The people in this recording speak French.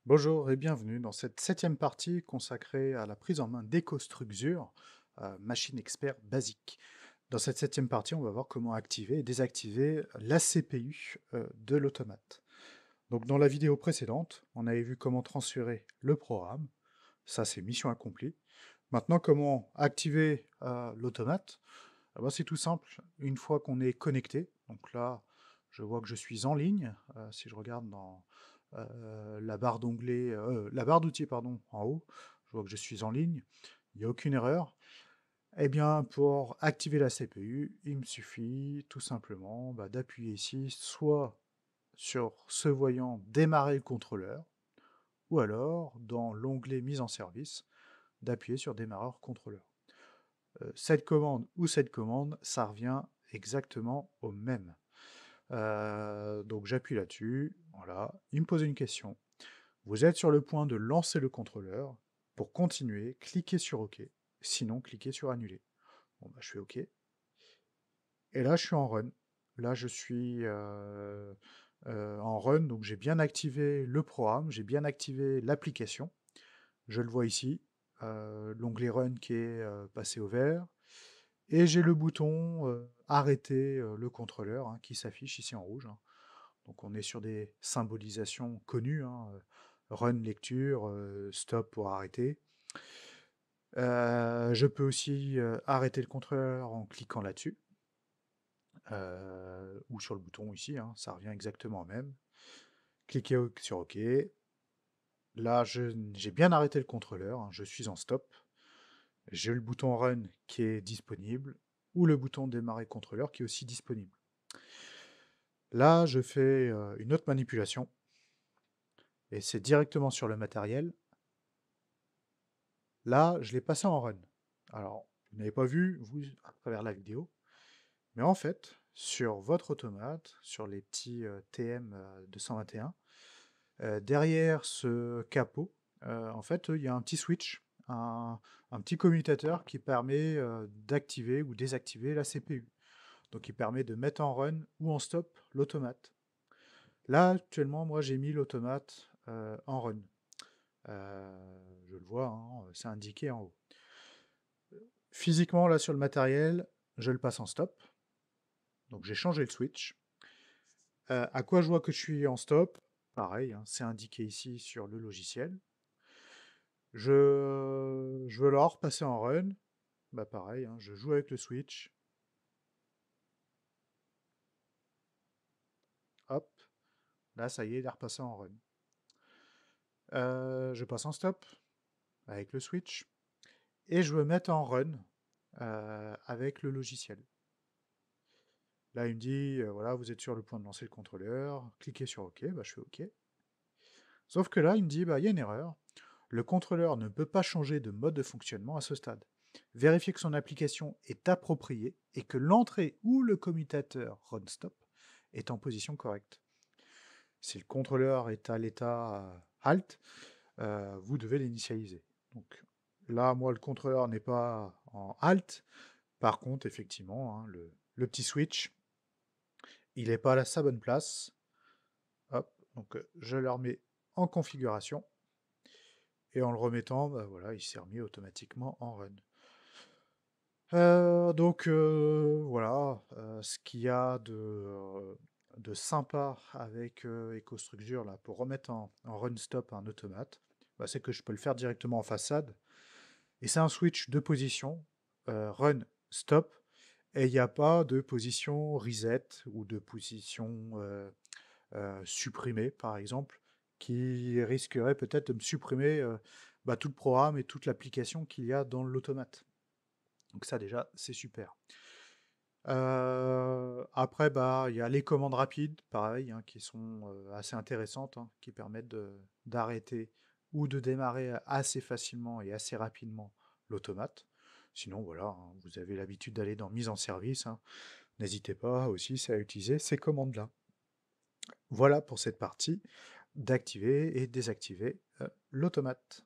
Bonjour et bienvenue dans cette septième partie consacrée à la prise en main d'EcoStruxure, machine expert basique. Dans cette septième partie, on va voir comment activer et désactiver la CPU de l'automate. Donc dans la vidéo précédente, on avait vu comment transférer le programme, ça c'est mission accomplie. Maintenant, comment activer l'automate? Ah bah, c'est tout simple, une fois qu'on est connecté, donc là, je vois que je suis en ligne, si je regarde dans la barre d'onglet, la barre d'outils, pardon, en haut, je vois que je suis en ligne, il n'y a aucune erreur. Eh bien, pour activer la CPU, il me suffit tout simplement d'appuyer ici, soit sur ce voyant démarrer le contrôleur, ou alors dans l'onglet mise en service, d'appuyer sur démarreur contrôleur. Cette commande ou cette commande, ça revient exactement au même. Donc j'appuie là-dessus, voilà, il me pose une question. Vous êtes sur le point de lancer le contrôleur. Pour continuer, cliquez sur OK. Sinon, cliquez sur Annuler. Bon, bah, je fais OK. Et là, je suis en run. Là, je suis en run, donc j'ai bien activé le programme, j'ai bien activé l'application. Je le vois ici, l'onglet Run qui est passé au vert. Et j'ai le bouton arrêter le contrôleur hein, qui s'affiche ici en rouge, hein. Donc on est sur des symbolisations connues, hein, run lecture, stop pour arrêter. Je peux aussi arrêter le contrôleur en cliquant là-dessus, ou sur le bouton ici, hein, ça revient exactement au même. Cliquez sur OK. Là, j'ai bien arrêté le contrôleur, hein, je suis en stop. J'ai le bouton Run qui est disponible, ou le bouton Démarrer contrôleur qui est aussi disponible. Là, je fais une autre manipulation, et c'est directement sur le matériel. Là, je l'ai passé en run. Alors, vous n'avez pas vu, vous, à travers la vidéo, mais en fait, sur votre automate, sur les petits TM 221, derrière ce capot, en fait, il y a un petit switch, un petit commutateur qui permet d'activer ou désactiver la CPU. Donc, il permet de mettre en run ou en stop l'automate. Là, actuellement, moi, j'ai mis l'automate en run. Je le vois, hein, c'est indiqué en haut. Physiquement, là, sur le matériel, je le passe en stop. Donc, j'ai changé le switch. À quoi je vois que je suis en stop? Pareil, hein, c'est indiqué ici sur le logiciel. Je veux alors passer en run. Bah pareil, hein, je joue avec le switch. Hop, là, ça y est, il est repassé en run. Je passe en stop avec le switch. Et je veux mettre en run avec le logiciel. Là, il me dit, voilà, vous êtes sur le point de lancer le contrôleur, cliquez sur OK, bah, je fais OK. Sauf que là, il me dit, bah, il y a une erreur. Le contrôleur ne peut pas changer de mode de fonctionnement à ce stade. Vérifiez que son application est appropriée et que l'entrée ou le commutateur run stop est en position correcte. Si le contrôleur est à l'état halt, vous devez l'initialiser. Donc là, moi, le contrôleur n'est pas en halt. Par contre, effectivement, hein, le petit switch, il n'est pas à sa bonne place. Hop, donc je le remets en configuration. Et en le remettant, bah voilà, il s'est remis automatiquement en run. Voilà, ce qu'il y a de sympa avec EcoStruxure là, pour remettre en run stop un automate, bah, c'est que je peux le faire directement en façade. Et c'est un switch de position, run, stop, et il n'y a pas de position reset ou de position supprimée, par exemple, qui risquerait peut-être de me supprimer tout le programme et toute l'application qu'il y a dans l'automate. Donc ça déjà, c'est super. Après, bah, il y a les commandes rapides, pareil, hein, qui sont assez intéressantes, hein, qui permettent d'arrêter ou de démarrer assez facilement et assez rapidement l'automate. Sinon, voilà, hein, vous avez l'habitude d'aller dans mise en service, hein. N'hésitez pas aussi à utiliser ces commandes-là. Voilà pour cette partie d'activer et désactiver l'automate.